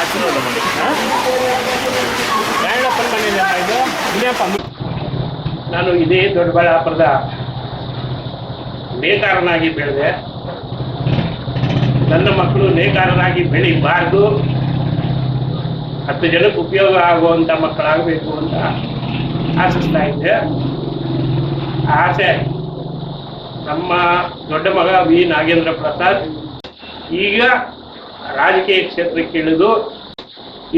ಆಶೀರ್ವಾದ ಮಾಡಿ. ಯಾರಪ್ಪನ ಮನೆಯಲ್ಲಪ್ಪ ಇದು? ಇಲ್ಲಪ್ಪ. ನಾನು ಇದೇ ದೊಡ್ಡಬಳ್ಳಾಪುರದ ನೇಕಾರನಾಗಿ ಬೆಳೆದೆ. ನನ್ನ ಮಕ್ಕಳು ನೇಕಾರರಾಗಿ ಬೆಳೀಬಾರ್ದು, 10 ಜನಕ್ಕೆ ಉಪಯೋಗ ಆಗುವಂಥ ಮಕ್ಕಳಾಗಬೇಕು ಅಂತ ಆಶಿಸ್ತಾ ಇದ್ದೆ. ಆಸೆ ನಮ್ಮ ದೊಡ್ಡ ಮಗ ವಿ ನಾಗೇಂದ್ರ ಪ್ರಸಾದ್ ಈಗ ರಾಜಕೀಯ ಕ್ಷೇತ್ರಕ್ಕೆ ಇಳಿದು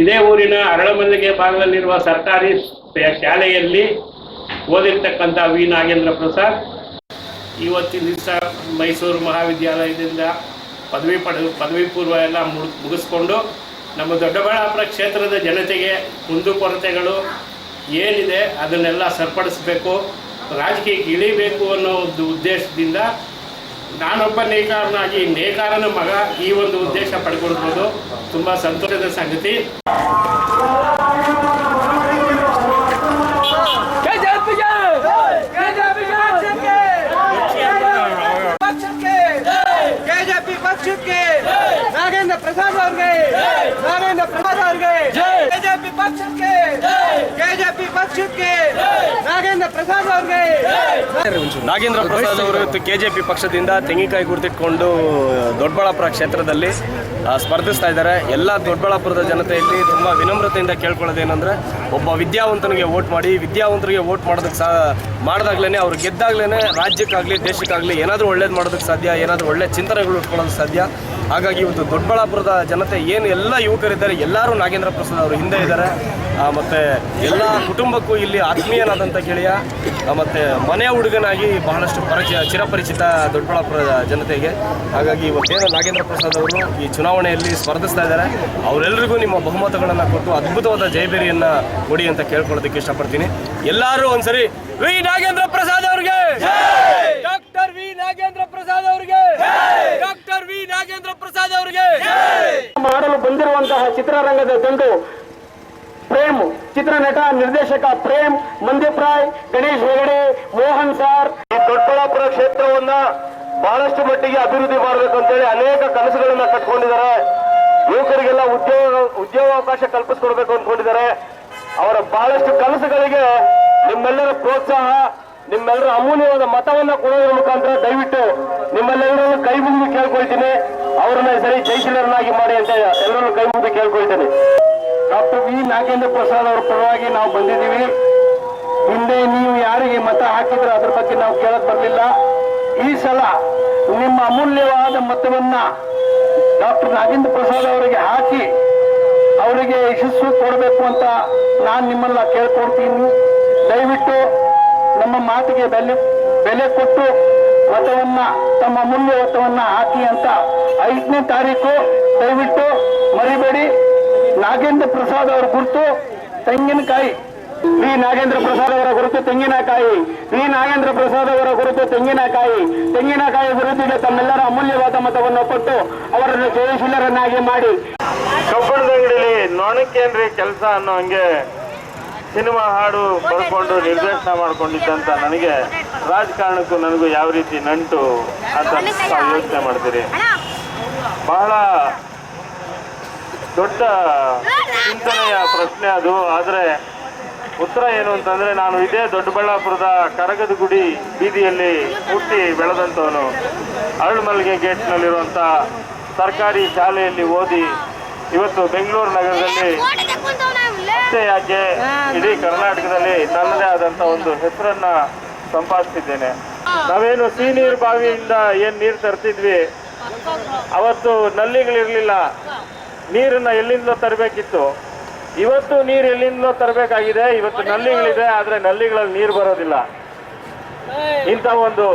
ಇದೇ ಊರಿನ ಅರಳಮಲ್ಲಿಗೆ ಭಾಗದಲ್ಲಿರುವ ಸರ್ಕಾರಿ ಶಾಲೆಯಲ್ಲಿ ಓದಿರ್ತಕ್ಕಂಥ ವಿ ನಾಗೇಂದ್ರ ಪ್ರಸಾದ್ ಇವತ್ತಿನ ದಿವಸ ಮೈಸೂರು ಮಹಾವಿದ್ಯಾಲಯದಿಂದ ಪದವಿ ಪೂರ್ವ ಎಲ್ಲ ಮುಗಿಸ್ಕೊಂಡು ನಮ್ಮ ದೊಡ್ಡಬಳ್ಳಾಪುರ ಕ್ಷೇತ್ರದ ಜನತೆಗೆ ಕುಂದುಕೊರತೆಗಳು ಏನಿದೆ ಅದನ್ನೆಲ್ಲ ಸರಿಪಡಿಸಬೇಕು, ರಾಜಕೀಯಕ್ಕೆ ಇಳಿಬೇಕು ಅನ್ನೋ ಒಂದು ಉದ್ದೇಶದಿಂದ ನಾನೊಬ್ಬ ನೇಕಾರನಾಗಿ ನೇಕಾರನ ಮಗ ಈ ಒಂದು ಉದ್ದೇಶ ಪಡ್ಕೊಳ್ಬೋದು. ತುಂಬ ಸಂತೋಷದ ಸಂಗತಿ. ನಾಗೇಂದ್ರ ಪ್ರಸಾದ್ ಅವ್ರಿಗೆ, ನಾಗೇಂದ್ರ ಪ್ರಸಾದ್ ಅವ್ರಿಗೆ, ಕೆಜೆಪಿ ಪಕ್ಷಕ್ಕೆ, ಕೆಜೆಪಿ ಪಕ್ಷಕ್ಕೆ, ನಾಗೇಂದ್ರ ಪ್ರಸಾದ್ ಅವ್ರಿಗೆ. ನಾಗೇಂದ್ರ ಪ್ರಸಾದ್ ಅವರು ಕೆಜೆಪಿ ಪಕ್ಷದಿಂದ ತೆಂಗಿನಕಾಯಿ ಗುರುತಿಟ್ಕೊಂಡು ದೊಡ್ಡಬಳ್ಳಾಪುರ ಕ್ಷೇತ್ರದಲ್ಲಿ ಸ್ಪರ್ಧಿಸ್ತಾ ಇದ್ದಾರೆ. ಎಲ್ಲ ದೊಡ್ಡಬಳ್ಳಾಪುರದ ಜನತೆಯಲ್ಲಿ ತುಂಬ ವಿನಮ್ರತೆಯಿಂದ ಕೇಳ್ಕೊಳ್ಳೋದೇನೆಂದರೆ, ಒಬ್ಬ ವಿದ್ಯಾವಂತನಿಗೆ ವೋಟ್ ಮಾಡಿ, ವಿದ್ಯಾವಂತರಿಗೆ ವೋಟ್ ಮಾಡೋದಕ್ಕೆ ಮಾಡಿದಾಗ್ಲೇ ಅವ್ರು ಗೆದ್ದಾಗ್ಲೇ ರಾಜ್ಯಕ್ಕಾಗಲಿ ದೇಶಕ್ಕಾಗಲಿ ಏನಾದರೂ ಒಳ್ಳೇದು ಮಾಡೋದಕ್ಕೆ ಸಾಧ್ಯ, ಏನಾದರೂ ಒಳ್ಳೆ ಚಿಂತನೆಗಳು ಇಟ್ಕೊಳ್ಳೋದಕ್ಕೆ ಸಾಧ್ಯ. ಹಾಗಾಗಿ ಇವತ್ತು ದೊಡ್ಡಬಳ್ಳಾಪುರದ ಜನತೆ ಏನು ಎಲ್ಲ ಯುವಕರಿದ್ದಾರೆ ಎಲ್ಲರೂ ನಾಗೇಂದ್ರ ಪ್ರಸಾದ್ ಅವರು ಹಿಂದೆ ಇದ್ದಾರೆ. ಮತ್ತು ಎಲ್ಲ ಕುಟುಂಬಕ್ಕೂ ಇಲ್ಲಿ ಆತ್ಮೀಯನಾದಂಥ ಗೆಳೆಯ ಮತ್ತು ಮನೆಯ ಹುಡುಗನಾಗಿ ಬಹಳಷ್ಟು ಚಿರಪರಿಚಿತ ದೊಡ್ಡಬಳ್ಳಾಪುರ ಜನತೆಗೆ. ಹಾಗಾಗಿ ಇವತ್ತೇನು ನಾಗೇಂದ್ರ ಪ್ರಸಾದ್ ಅವರು ಈ ಚುನಾವಣೆಯಲ್ಲಿ ಸ್ಪರ್ಧಿಸ್ತಾ ಇದ್ದಾರೆ, ಅವರೆಲ್ಲರಿಗೂ ನಿಮ್ಮ ಬಹುಮತಗಳನ್ನು ಕೊಟ್ಟು ಅದ್ಭುತವಾದ ಜಯಬೇರಿಯನ್ನು ಕೊಡಿ ಅಂತ ಕೇಳ್ಕೊಳ್ಳೋದಕ್ಕೆ ಇಷ್ಟಪಡ್ತೀನಿ. ಎಲ್ಲರೂ ಒಂದ್ಸರಿ ವಿ ನಾಗೇಂದ್ರ ಪ್ರಸಾದ್ ಅವ್ರಿಗೆ, ಡಾಕ್ಟರ್ ವಿ ನಾಗೇಂದ್ರ ಪ್ರಸಾದ್ ಅವ್ರಿಗೆ, ಡಾಕ್ಟರ್ ವಿ ನಾಗೇಂದ್ರ ಪ್ರಸಾದ್ ಅವರಿಗೆ ಮಾಡಲು ಬಂದಿರುವಂತಹ ಚಿತ್ರರಂಗದ ದಂಡು ಪ್ರೇಮ್, ಚಿತ್ರನಟ ನಿರ್ದೇಶಕ ಪ್ರೇಮ್, ಮಂದೀಪ್ ರಾಯ್, ಗಣೇಶ್ ಹೆಗಡೆ, ಮೋಹನ್ ಸಾರ್. ಈ ದೊಡ್ಡಬಳ್ಳಾಪುರ ಕ್ಷೇತ್ರವನ್ನ ಬಹಳಷ್ಟು ಮಟ್ಟಿಗೆ ಅಭಿವೃದ್ಧಿ ಮಾಡಬೇಕು ಅಂತೇಳಿ ಅನೇಕ ಕನಸುಗಳನ್ನ ಕಟ್ಕೊಂಡಿದ್ದಾರೆ. ಯುವಕರಿಗೆಲ್ಲ ಉದ್ಯೋಗಾವಕಾಶ ಕಲ್ಪಿಸ್ಕೊಡ್ಬೇಕು ಅಂದ್ಕೊಂಡಿದ್ದಾರೆ. ಅವರ ಬಹಳಷ್ಟು ಕನಸುಗಳಿಗೆ ನಿಮ್ಮೆಲ್ಲರ ಪ್ರೋತ್ಸಾಹ, ನಿಮ್ಮೆಲ್ಲರ ಅಮೂಲ್ಯವಾದ ಮತವನ್ನ ಕೊಡೋದ್ರ ಮುಖಾಂತರ ದಯವಿಟ್ಟು ನಿಮ್ಮೆಲ್ಲರನ್ನು ಕೈ ಮುಗಿದು ಕೇಳ್ಕೊಳ್ತೀನಿ. ಅವರನ್ನ ಸರಿ ಜಯಶೀಲರನ್ನಾಗಿ ಮಾಡಿ ಅಂತ ಎಲ್ಲರನ್ನು ಕೈ ಮುಗಿದು ಕೇಳ್ಕೊಳ್ತೇನೆ. ಡಾಕ್ಟರ್ ವಿ ನಾಗೇಂದ್ರ ಪ್ರಸಾದ್ ಅವರ ಪರವಾಗಿ ನಾವು ಬಂದಿದ್ದೀವಿ. ಹಿಂದೆ ನೀವು ಯಾರಿಗೆ ಮತ ಹಾಕಿದ್ರೆ ಅದ್ರ ಬಗ್ಗೆ ನಾವು ಕೇಳಕ್ ಬರಲಿಲ್ಲ. ಈ ಸಲ ನಿಮ್ಮ ಅಮೂಲ್ಯವಾದ ಮತವನ್ನ ಡಾಕ್ಟರ್ ನಾಗೇಂದ್ರ ಪ್ರಸಾದ್ ಅವರಿಗೆ ಹಾಕಿ ಅವರಿಗೆ ಯಶಸ್ಸು ಕೊಡಬೇಕು ಅಂತ ನಾನು ನಿಮ್ಮನ್ನ ಕೇಳ್ಕೊಡ್ತೀನಿ. ದಯವಿಟ್ಟು ನಮ್ಮ ಮಾತಿಗೆ ಬೆಲೆ ಕೊಟ್ಟು ಮತವನ್ನ, ತಮ್ಮ ಅಮೂಲ್ಯ ಮತವನ್ನ ಹಾಕಿ ಅಂತ 5ನೇ ತಾರೀಕು ದಯವಿಟ್ಟು ಮರಿಬೇಡಿ. ನಾಗೇಂದ್ರ ಪ್ರಸಾದ್ ಅವರ ಗುರುತು ತೆಂಗಿನಕಾಯಿ, ವಿ ನಾಗೇಂದ್ರ ಪ್ರಸಾದ್ ಅವರ ಗುರುತು ತೆಂಗಿನಕಾಯಿ, ವಿ ನಾಗೇಂದ್ರ ಪ್ರಸಾದ್ ಅವರ ಗುರುತು ತೆಂಗಿನಕಾಯಿ. ತೆಂಗಿನಕಾಯಿ ವಿರುದ್ಧಿಗೆ ತಮ್ಮೆಲ್ಲರ ಅಮೂಲ್ಯವಾದ ಮತವನ್ನು ಕೊಟ್ಟು ಅವರನ್ನು ಜಯಶೀಲರನ್ನಾಗಿ ಮಾಡಿ. ಕಬ್ಬಣದ ಅಂಗಡಿಯಲ್ಲಿ ನೊಣಕ್ಕೇನ್ರಿ ಕೆಲಸ ಅನ್ನೋ ಹಂಗೆ ಸಿನಿಮಾ ಹಾಡು ಬರ್ಕೊಂಡು ನಿರ್ದೇಶನ ಮಾಡ್ಕೊಂಡಿದ್ದಂತ ನನಗೆ ರಾಜಕಾರಣಕ್ಕೂ ನನಗೂ ಯಾವ ರೀತಿ ನಂಟು ಅಂತ ಯೋಚನೆ ಮಾಡ್ತೀರಿ. ಬಹಳ ದೊಡ್ಡ ಚಿಂತನೆಯ ಪ್ರಶ್ನೆ ಅದು. ಆದರೆ ಉತ್ತರ ಏನು ಅಂತಂದರೆ, ನಾನು ಇದೇ ದೊಡ್ಡಬಳ್ಳಾಪುರದ ಕರಗದ ಗುಡಿ ಬೀದಿಯಲ್ಲಿ ಹುಟ್ಟಿ ಬೆಳೆದಂಥವನು. ಅರಳುಮಲ್ಲಿಗೆ ಗೇಟ್ನಲ್ಲಿರುವಂಥ ಸರ್ಕಾರಿ ಶಾಲೆಯಲ್ಲಿ ಓದಿ ಇವತ್ತು ಬೆಂಗಳೂರು ನಗರದಲ್ಲಿ ಅಷ್ಟೇ ಯಾಕೆ ಇಡೀ ಕರ್ನಾಟಕದಲ್ಲಿ ನನ್ನದೇ ಆದಂಥ ಒಂದು ಹೆಸರನ್ನು ಸಂಪಾದಿಸಿದ್ದೇನೆ. ನಾವೇನು ನೀರು ಬಾವಿಯಿಂದ ಏನು ನೀರು ತರ್ತಿದ್ವಿ, ಅವತ್ತು ನಲ್ಲಿಗಳಿರಲಿಲ್ಲ, ನೀರನ್ನು ಎಲ್ಲಿಂದಲೋ ತರಬೇಕಿತ್ತು. ಇವತ್ತು ನೀರು ಎಲ್ಲಿಂದಲೋ ತರಬೇಕಾಗಿದೆ. ಇವತ್ತು ನಲ್ಲಿಗಳಿದೆ, ಆದರೆ ನಲ್ಲಿಗಳಲ್ಲಿ ನೀರು ಬರೋದಿಲ್ಲ. ಇಂಥ ಒಂದು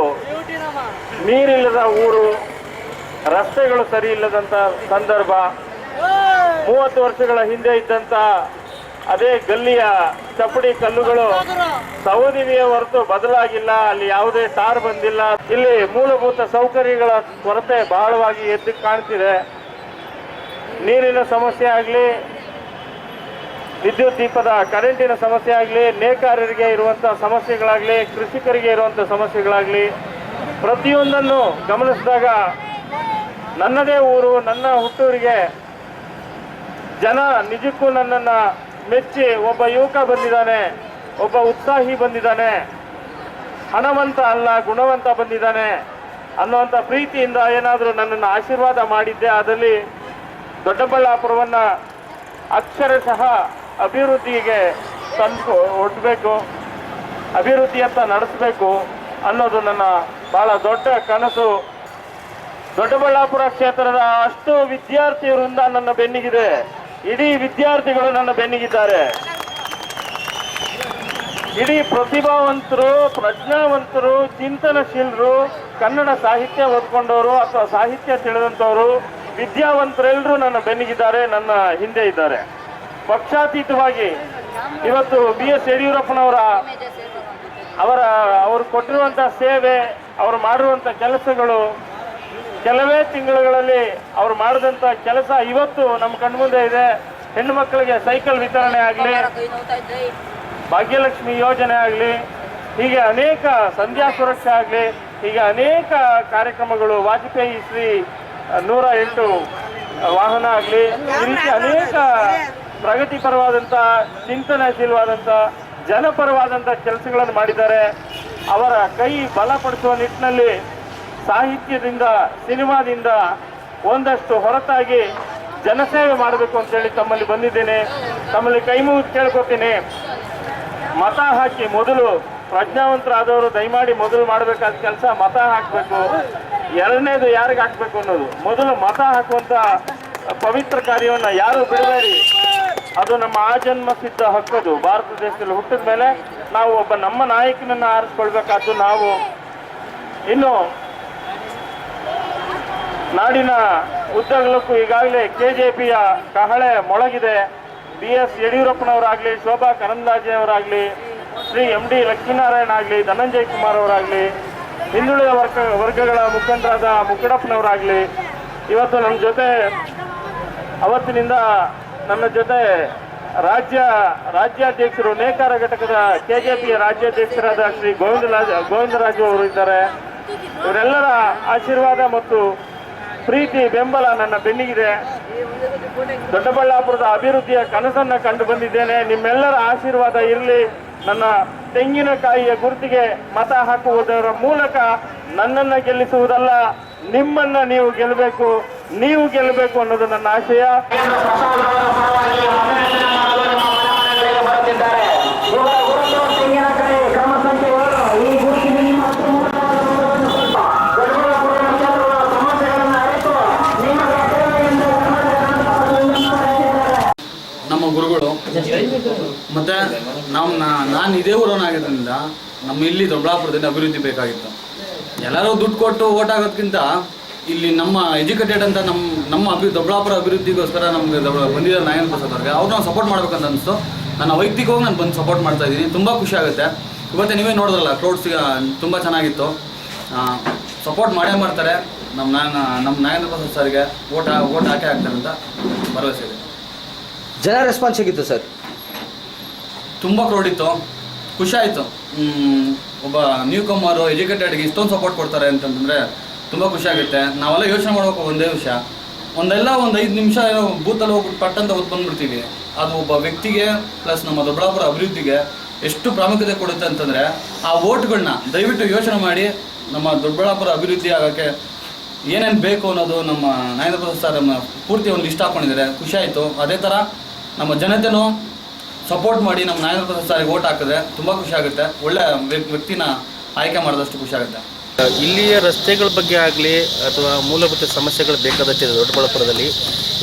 ನೀರಿಲ್ಲದ ಊರು, ರಸ್ತೆಗಳು ಸರಿ ಇಲ್ಲದಂಥ ಸಂದರ್ಭ, 30 ವರ್ಷಗಳ ಹಿಂದೆ ಇದ್ದಂಥ ಅದೇ ಗಲ್ಲಿಯ ಚಪ್ಪಡಿ ಕಲ್ಲುಗಳು ಸೌದಿವಿಯ ಹೊರತು ಬದಲಾಗಿಲ್ಲ. ಅಲ್ಲಿ ಯಾವುದೇ ಟಾರ್ ಬಂದಿಲ್ಲ. ಇಲ್ಲಿ ಮೂಲಭೂತ ಸೌಕರ್ಯಗಳ ಕೊರತೆ ಬಹಳವಾಗಿ ಎದ್ದು ಕಾಣ್ತಿದೆ. ನೀರಿನ ಸಮಸ್ಯೆ ಆಗಲಿ, ವಿದ್ಯುತ್ ದೀಪದ ಕರೆಂಟಿನ ಸಮಸ್ಯೆ ಆಗಲಿ, ನೇಕಾರರಿಗೆ ಇರುವಂಥ ಸಮಸ್ಯೆಗಳಾಗಲಿ, ಕೃಷಿಕರಿಗೆ ಇರುವಂಥ ಸಮಸ್ಯೆಗಳಾಗಲಿ, ಪ್ರತಿಯೊಂದನ್ನು ಗಮನಿಸಿದಾಗ ನನ್ನದೇ ಊರು, ನನ್ನ ಹುಟ್ಟೂರಿಗೆ ಜನ ನಿಜಕ್ಕೂ ನನ್ನನ್ನು ಮೆಚ್ಚಿ ಒಬ್ಬ ಯುವಕ ಬಂದಿದ್ದಾನೆ, ಒಬ್ಬ ಉತ್ಸಾಹಿ ಬಂದಿದ್ದಾನೆ, ಹಣವಂತ ಅಲ್ಲ ಗುಣವಂತ ಬಂದಿದ್ದಾನೆ ಅನ್ನುವಂಥ ಪ್ರೀತಿಯಿಂದ ಏನಾದರೂ ನನ್ನನ್ನು ಆಶೀರ್ವಾದ ಮಾಡಿದ್ದೆ ಆದಲ್ಲಿ ದೊಡ್ಡಬಳ್ಳಾಪುರವನ್ನು ಅಕ್ಷರಶಃ ಅಭಿವೃದ್ಧಿಗೆ ತಂದು ಒಡ್ಡಬೇಕು, ಅಭಿವೃದ್ಧಿಯತ್ತ ನಡೆಸಬೇಕು ಅನ್ನೋದು ನನ್ನ ಬಹಳ ದೊಡ್ಡ ಕನಸು. ದೊಡ್ಡಬಳ್ಳಾಪುರ ಕ್ಷೇತ್ರದ ಅಷ್ಟು ವಿದ್ಯಾರ್ಥಿ ವೃಂದ ನನ್ನ ಬೆನ್ನಿಗಿದೆ, ಇಡೀ ವಿದ್ಯಾರ್ಥಿಗಳು ನನ್ನ ಬೆನ್ನಿಗಿದ್ದಾರೆ. ಇಡೀ ಪ್ರತಿಭಾವಂತರು, ಪ್ರಜ್ಞಾವಂತರು, ಚಿಂತನಶೀಲರು, ಕನ್ನಡ ಸಾಹಿತ್ಯ ಓದ್ಕೊಂಡವರು ಅಥವಾ ಸಾಹಿತ್ಯ ತಿಳಿದಂಥವರು, ವಿದ್ಯಾವಂತರೆಲ್ಲರೂ ನನ್ನ ಬೆನ್ನಿಗಿದ್ದಾರೆ, ನನ್ನ ಹಿಂದೆ ಇದ್ದಾರೆ. ಪಕ್ಷಾತೀತವಾಗಿ ಇವತ್ತು BS ಯಡಿಯೂರಪ್ಪನವರ ಅವರು ಕೊಟ್ಟಿರುವಂಥ ಸೇವೆ, ಅವರು ಮಾಡಿರುವಂಥ ಕೆಲಸಗಳು, ಕೆಲವೇ ತಿಂಗಳುಗಳಲ್ಲಿ ಅವರು ಮಾಡಿದಂಥ ಕೆಲಸ ಇವತ್ತು ನಮ್ಮ ಕಣ್ಮುಂದೆ ಇದೆ. ಹೆಣ್ಣು ಮಕ್ಕಳಿಗೆ ಸೈಕಲ್ ವಿತರಣೆ ಆಗಲಿ, ಭಾಗ್ಯಲಕ್ಷ್ಮಿ ಯೋಜನೆ ಆಗಲಿ, ಹೀಗೆ ಅನೇಕ ಸಂಧ್ಯಾ ಸುರಕ್ಷೆ ಆಗಲಿ, ಹೀಗೆ ಅನೇಕ ಕಾರ್ಯಕ್ರಮಗಳು, ವಾಜಪೇಯಿ ಶ್ರೀ 108 ವಾಹನ ಆಗಲಿ, ಈ ರೀತಿ ಅನೇಕ ಪ್ರಗತಿಪರವಾದಂಥ, ಚಿಂತನಶೀಲವಾದಂಥ, ಜನಪರವಾದಂಥ ಕೆಲಸಗಳನ್ನು ಮಾಡಿದ್ದಾರೆ. ಅವರ ಕೈ ಬಲಪಡಿಸುವ ನಿಟ್ಟಿನಲ್ಲಿ ಸಾಹಿತ್ಯದಿಂದ, ಸಿನಿಮಾದಿಂದ ಒಂದಷ್ಟು ಹೊರತಾಗಿ ಜನಸೇವೆ ಮಾಡಬೇಕು ಅಂತೇಳಿ ತಮ್ಮಲ್ಲಿ ಬಂದಿದ್ದೇನೆ. ತಮ್ಮಲ್ಲಿ ಕೈ ಮುಗಿದು ಕೇಳ್ಕೊತೀನಿ, ಮತ ಹಾಕಿ ಮೊದಲು ಪ್ರಜ್ಞಾವಂತರಾದವರು ದಯಮಾಡಿ ಮೊದಲು ಮಾಡಬೇಕಾದ ಕೆಲಸ ಮತ ಹಾಕಬೇಕು. ಎರಡನೇದು ಯಾರಿಗೆ ಹಾಕಬೇಕು ಅನ್ನೋದು, ಮೊದಲು ಮತ ಹಾಕುವಂಥ ಪವಿತ್ರ ಕಾರ್ಯವನ್ನು ಯಾರು ಬಿಡಬೇಡಿ. ಅದು ನಮ್ಮ ಆಜನ್ಮ ಸಿದ್ಧ ಹಕ್ಕದು. ಭಾರತ ದೇಶದಲ್ಲಿ ಹುಟ್ಟಿದ ಮೇಲೆ ನಾವು ಒಬ್ಬ ನಮ್ಮ ನಾಯಕನನ್ನು ಆರಿಸ್ಕೊಳ್ಬೇಕಾದ್ದು ನಾವು. ಇನ್ನು ನಾಡಿನ ಉದ್ದಗಲಕ್ಕೂ ಈಗಾಗಲೇ KJPಯ ಕಹಳೆ ಮೊಳಗಿದೆ. BS ಯಡಿಯೂರಪ್ಪನವರಾಗಲಿ, ಶೋಭಾ ಕರಂದ್ಲಾಜೆ ಅವರಾಗಲಿ, ಶ್ರೀ MD ಲಕ್ಷ್ಮೀನಾರಾಯಣ ಆಗಲಿ, ಧನಂಜಯ್ ಕುಮಾರ್ ಅವರಾಗಲಿ, ಹಿಂದುಳಿದ ವರ್ಗಗಳ ಮುಖಂಡರಾದ ಮುಕ್ಕಡಪ್ಪನವರಾಗಲಿ, ಇವತ್ತು ನಮ್ಮ ಜೊತೆ ಅವತ್ತಿನಿಂದ ನನ್ನ ಜೊತೆ ರಾಜ್ಯಾಧ್ಯಕ್ಷರು, ನೇಕಾರ ಘಟಕದ KJPಯ ರಾಜ್ಯಾಧ್ಯಕ್ಷರಾದ ಶ್ರೀ ಗೋವಿಂದರಾಜು ಅವರು ಇದ್ದಾರೆ. ಇವರೆಲ್ಲರ ಆಶೀರ್ವಾದ ಮತ್ತು ಪ್ರೀತಿ, ಬೆಂಬಲ ನನ್ನ ಬೆನ್ನಿಗಿದೆ. ದೊಡ್ಡಬಳ್ಳಾಪುರದ ಅಭಿವೃದ್ಧಿಯ ಕನಸನ್ನು ಕಂಡು ಬಂದಿದ್ದೇನೆ. ನಿಮ್ಮೆಲ್ಲರ ಆಶೀರ್ವಾದ ಇರಲಿ. ನನ್ನ ತೆಂಗಿನಕಾಯಿಯ ಗುರುತಿಗೆ ಮತ ಹಾಕುವುದರ ಮೂಲಕ ನನ್ನನ್ನು ಗೆಲ್ಲಿಸುವುದಲ್ಲ, ನಿಮ್ಮನ್ನ ನೀವು ಗೆಲ್ಲಬೇಕು ಅನ್ನೋದು ನನ್ನ ಆಶಯ. ನಮ್ಮ ಗುರುಗಳು ಮತ್ತು ನಾನು ಇದೇ ಊರವನಾಗಿದ್ದರಿಂದ ನಮ್ಮ ಇಲ್ಲಿ ದೊಡ್ಡಬಳ್ಳಾಪುರದಲ್ಲಿ ಅಭಿವೃದ್ಧಿ ಬೇಕಾಗಿತ್ತು. ಎಲ್ಲರೂ ದುಡ್ಡು ಕೊಟ್ಟು ಓಟ್ ಆಗೋದಕ್ಕಿಂತ ಇಲ್ಲಿ ನಮ್ಮ ಎಜುಕೇಟೆಡ್ ಅಂತ ನಮ್ಮ ದೊಡ್ಡಬಳ್ಳಾಪುರ ಅಭಿವೃದ್ಧಿಗೋಸ್ಕರ ನಮಗೆ ಬಂದಿದ್ದಾರೆ ನಾಗೇಂದ್ರ ಪ್ರಸಾದ್ ಅವ್ರಿಗೆ, ಅವ್ರು ನಾವು ಸಪೋರ್ಟ್ ಮಾಡ್ಬೇಕಂತ ಅನಿಸ್ತು. ನನ್ನ ವೈಯಕ್ತಿಕವಾಗಿ ನಾನು ಬಂದು ಸಪೋರ್ಟ್ ಮಾಡ್ತಾ ಇದ್ದೀನಿ. ತುಂಬ ಖುಷಿ ಆಗುತ್ತೆ. ಇವತ್ತು ನೀವೇ ನೋಡಿದ್ರಲ್ಲ, ಕ್ರೌಡ್ಸ್ ತುಂಬ ಚೆನ್ನಾಗಿತ್ತು. ಸಪೋರ್ಟ್ ಮಾಡೇ ಮಾಡ್ತಾರೆ. ನಮ್ಮ ನಾಗೇಂದ್ರ ಪ್ರಸಾದ್ ಸರ್ಗೆ ಓಟ್ ಹಾಕೇ ಆಗ್ತಾರೆ ಅಂತ ಭರವಸೆ ಇದೆ. ಜನ ರೆಸ್ಪಾನ್ಸ್ ಹೇಗಿತ್ತು ಸರ್? ತುಂಬ ಕ್ರೌಡ್ ಇತ್ತು, ಖುಷಿ ಆಯಿತು. ಒಬ್ಬ ನ್ಯೂ ಕಮ್ಮರು ಎಜುಕೇಟೆಡ್ಗೆ ಇಷ್ಟೊಂದು ಸಪೋರ್ಟ್ ಕೊಡ್ತಾರೆ ಅಂತಂದರೆ ತುಂಬ ಖುಷಿ ಆಗುತ್ತೆ. ನಾವೆಲ್ಲ ಯೋಚನೆ ಮಾಡಬೇಕು ಒಂದೇ ವಿಷಯ, ಒಂದು 5 ನಿಮಿಷ ಏನೋ ಬೂತಲ್ಲಿ ಹೋಗ್ಬಿಟ್ಟು ಪಟ್ಟಂತ ಹೊತ್ತು ಬಂದುಬಿಡ್ತೀವಿ. ಅದು ಒಬ್ಬ ವ್ಯಕ್ತಿಗೆ ಪ್ಲಸ್ ನಮ್ಮ ದೊಡ್ಡಬಳ್ಳಾಪುರ ಅಭಿವೃದ್ಧಿಗೆ ಎಷ್ಟು ಪ್ರಾಮುಖ್ಯತೆ ಕೊಡುತ್ತೆ ಅಂತಂದರೆ, ಆ ಓಟ್ಗಳನ್ನ ದಯವಿಟ್ಟು ಯೋಚನೆ ಮಾಡಿ ನಮ್ಮ ದೊಡ್ಡಬಳ್ಳಾಪುರ ಅಭಿವೃದ್ಧಿ ಆಗೋಕ್ಕೆ ಏನೇನು ಬೇಕು ಅನ್ನೋದು ನಮ್ಮ ನಾಗೇಂದ್ರ ಪ್ರಸಾದ್ ಸರ್ ನಮ್ಮ ಪೂರ್ತಿ ಒಂದು ಲಿಸ್ಟ್ ಹಾಕ್ಕೊಂಡಿದ್ದಾರೆ. ಖುಷಿ ಆಯಿತು. ಅದೇ ಥರ ನಮ್ಮ ಜನತೆನೂ ಸಪೋರ್ಟ್ ಮಾಡಿ ನಮ್ಮ ನಾಗೇಂದ್ರ ಪ್ರಸಾದ್ ಸರ್ಗೆ ಓಟ್ ಹಾಕಿದ್ರೆ ತುಂಬ ಖುಷಿ ಆಗುತ್ತೆ. ಒಳ್ಳೆ ವ್ಯಕ್ತಿನ ಆಯ್ಕೆ ಮಾಡಿದಷ್ಟು ಖುಷಿ ಆಗುತ್ತೆ. ಇಲ್ಲಿಯ ರಸ್ತೆಗಳ ಬಗ್ಗೆ ಆಗಲಿ ಅಥವಾ ಮೂಲಭೂತ ಸಮಸ್ಯೆಗಳು ಬೇಕಾದಷ್ಟಿದೆ ದೊಡ್ಡಬಳ್ಳಾಪುರದಲ್ಲಿ.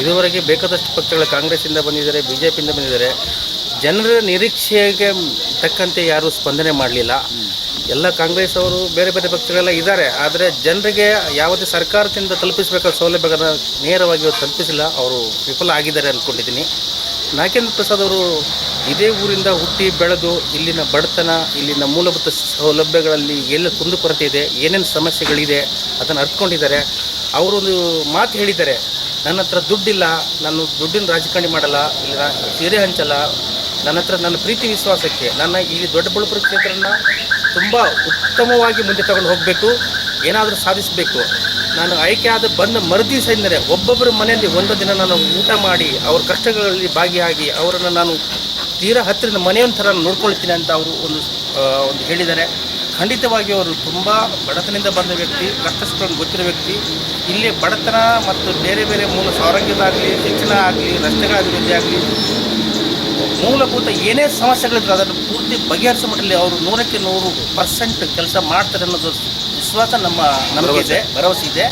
ಇದುವರೆಗೆ ಬೇಕಾದಷ್ಟು ಪಕ್ಷಗಳು ಕಾಂಗ್ರೆಸ್ಸಿಂದ ಬಂದಿದ್ದಾರೆ, BJPಯಿಂದ ಬಂದಿದ್ದಾರೆ. ಜನರ ನಿರೀಕ್ಷೆಗೆ ತಕ್ಕಂತೆ ಯಾರೂ ಸ್ಪಂದನೆ ಮಾಡಲಿಲ್ಲ. ಎಲ್ಲ ಕಾಂಗ್ರೆಸ್ ಅವರು ಬೇರೆ ಬೇರೆ ಪಕ್ಷಗಳೆಲ್ಲ ಇದ್ದಾರೆ, ಆದರೆ ಜನರಿಗೆ ಯಾವುದೇ ಸರ್ಕಾರದಿಂದ ತಲುಪಿಸಬೇಕಾದ ಸೌಲಭ್ಯಗಳನ್ನು ನೇರವಾಗಿ ತಲುಪಿಸಿಲ್ಲ. ಅವರು ವಿಫಲ ಆಗಿದ್ದಾರೆ ಅಂದ್ಕೊಂಡಿದ್ದೀನಿ. ನಾಗೇಂದ್ರ ಪ್ರಸಾದ್ ಅವರು ಇದೇ ಊರಿಂದ ಹುಟ್ಟಿ ಬೆಳೆದು ಇಲ್ಲಿನ ಬಡತನ, ಇಲ್ಲಿನ ಮೂಲಭೂತ ಸೌಲಭ್ಯಗಳಲ್ಲಿ ಎಲ್ಲ ಕುಂದುಕೊರತೆ ಇದೆ, ಏನೇನು ಸಮಸ್ಯೆಗಳಿದೆ ಅದನ್ನು ಅರ್ಥಕೊಂಡಿದ್ದಾರೆ. ಅವರೊಂದು ಮಾತು ಹೇಳಿದ್ದಾರೆ, ನನ್ನ ಹತ್ರ ದುಡ್ಡಿಲ್ಲ, ನಾನು ದುಡ್ಡಿನ ರಾಜಕಾರಣಿ ಮಾಡಲ್ಲ, ಇಲ್ಲ ಸೀರೆ ಹಂಚಲ್ಲ, ನನ್ನ ಪ್ರೀತಿ ವಿಶ್ವಾಸಕ್ಕೆ ನನ್ನ ಈ ದೊಡ್ಡಬಳ್ಳಾಪುರ ಕ್ಷೇತ್ರನ ತುಂಬ ಉತ್ತಮವಾಗಿ ಮುಂದೆ ತಗೊಂಡು ಹೋಗಬೇಕು, ಏನಾದರೂ ಸಾಧಿಸಬೇಕು. ನಾನು ಆಯ್ಕೆ ಆದ ಬಂದ ಮರುದಿವಸ ಎಂದರೆ ಒಬ್ಬೊಬ್ಬರ ಮನೆಯಲ್ಲಿ ಒಂದು ದಿನ ನಾನು ಊಟ ಮಾಡಿ ಅವ್ರ ಕಷ್ಟಗಳಲ್ಲಿ ಭಾಗಿಯಾಗಿ ಅವರನ್ನು ನಾನು ತೀರಾ ಹತ್ತಿರದ ಮನೆಯೊಂದು ಥರ ನೋಡ್ಕೊಳ್ತೀನಿ ಅಂತ ಅವರು ಒಂದು ಹೇಳಿದ್ದಾರೆ. ಖಂಡಿತವಾಗಿ ಅವರು ತುಂಬ ಬಡತನದಿಂದ ಬಂದ ವ್ಯಕ್ತಿ, ಕಷ್ಟಗಳನ್ನು ಗೊತ್ತಿರೋ ವ್ಯಕ್ತಿ. ಇಲ್ಲಿ ಬಡತನ ಮತ್ತು ಬೇರೆ ಬೇರೆ ಮೂಲ ಸೌಲಭ್ಯದಾಗಲಿ, ಶಿಕ್ಷಣ ಆಗಲಿ, ರಸ್ತೆಗಳ ಅಭಿವೃದ್ಧಿ ಆಗಲಿ, ಮೂಲಭೂತ ಏನೇ ಸಮಸ್ಯೆಗಳಿದ್ರು ಅದನ್ನು ಪೂರ್ತಿ ಬಗೆಹರಿಸೋ ಮಟ್ಟದಲ್ಲಿ ಅವರು 100% ಕೆಲಸ ಮಾಡ್ತಾರೆ ಅನ್ನೋದು ವಿಶ್ವಾಸ ನಮ್ಮ ನಮಗೆ ಇದೆ, ಭರವಸೆ ಇದೆ.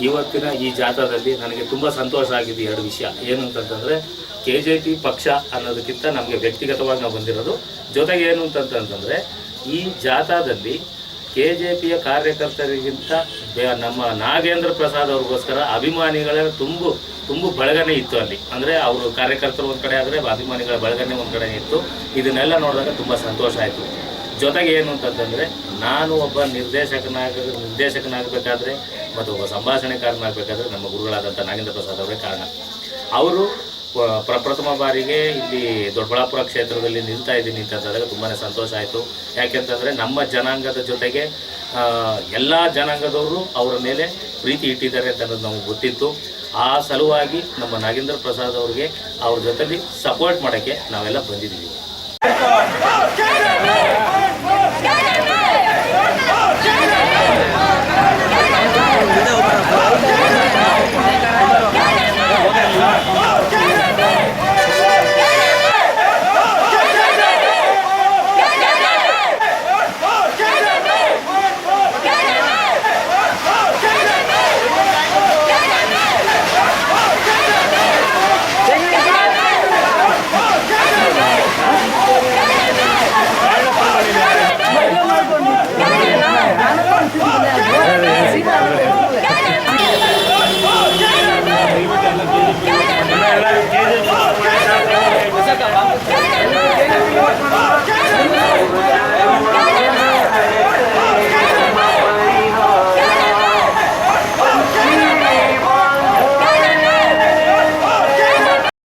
ಇವತ್ತಿನ ಈ ಜಾಥಾದಲ್ಲಿ ನನಗೆ ತುಂಬ ಸಂತೋಷ ಆಗಿದೆ. 2 ವಿಷಯ ಏನು ಅಂತಂತಂದರೆ KJP ಪಕ್ಷ ಅನ್ನೋದಕ್ಕಿಂತ ನಮಗೆ ವ್ಯಕ್ತಿಗತವಾಗಿ ನಾವು ಬಂದಿರೋದು. ಜೊತೆಗೆ ಏನು ಅಂತಂತಂದರೆ ಈ ಜಾಥಾದಲ್ಲಿ KJPಯ ಕಾರ್ಯಕರ್ತರಿಗಿಂತ ನಮ್ಮ ನಾಗೇಂದ್ರ ಪ್ರಸಾದ್ ಅವ್ರಿಗೋಸ್ಕರ ಅಭಿಮಾನಿಗಳ ತುಂಬು ಬಳಗನೆ ಇತ್ತು ಅಲ್ಲಿ. ಅಂದರೆ ಅವರು ಕಾರ್ಯಕರ್ತರು ಒಂದು ಕಡೆ ಆದರೆ ಅಭಿಮಾನಿಗಳ ಬಳಗನೆ ಒಂದು ಕಡೆ ಇತ್ತು. ಇದನ್ನೆಲ್ಲ ನೋಡಿದಾಗ ತುಂಬ ಸಂತೋಷ ಆಯಿತು. ಜೊತೆಗೆ ಏನು ಅಂತಂತಂದರೆ ನಾನು ಒಬ್ಬ ನಿರ್ದೇಶಕನಾಗಬೇಕಾದ್ರೆ ಮತ್ತು ಒಬ್ಬ ಸಂಭಾಷಣೆಕಾರನಾಗಬೇಕಾದ್ರೆ ನಮ್ಮ ಗುರುಗಳಾದಂಥ ನಾಗೇಂದ್ರ ಪ್ರಸಾದ್ ಅವರೇ ಕಾರಣ. ಅವರು ಪ್ರಪ್ರಥಮ ಬಾರಿಗೆ ಇಲ್ಲಿ ದೊಡ್ಡಬಳ್ಳಾಪುರ ಕ್ಷೇತ್ರದಲ್ಲಿ ನಿಲ್ತಾ ಇದ್ದೀನಿ ಅಂತಂದಾಗ ತುಂಬಾ ಸಂತೋಷ ಆಯಿತು. ಯಾಕೆಂತಂದರೆ ನಮ್ಮ ಜನಾಂಗದ ಜೊತೆಗೆ ಎಲ್ಲ ಜನಾಂಗದವರು ಅವರ ಮೇಲೆ ಪ್ರೀತಿ ಇಟ್ಟಿದ್ದಾರೆ ಅಂತ ಅನ್ನೋದು ನಮಗೆ ಗೊತ್ತಿತ್ತು. ಆ ಸಲುವಾಗಿ ನಮ್ಮ ನಾಗೇಂದ್ರ ಪ್ರಸಾದ್ ಅವ್ರಿಗೆ ಅವ್ರ ಜೊತೆಲಿ ಸಪೋರ್ಟ್ ಮಾಡೋಕ್ಕೆ ನಾವೆಲ್ಲ ಬಂದಿದ್ದೀವಿ.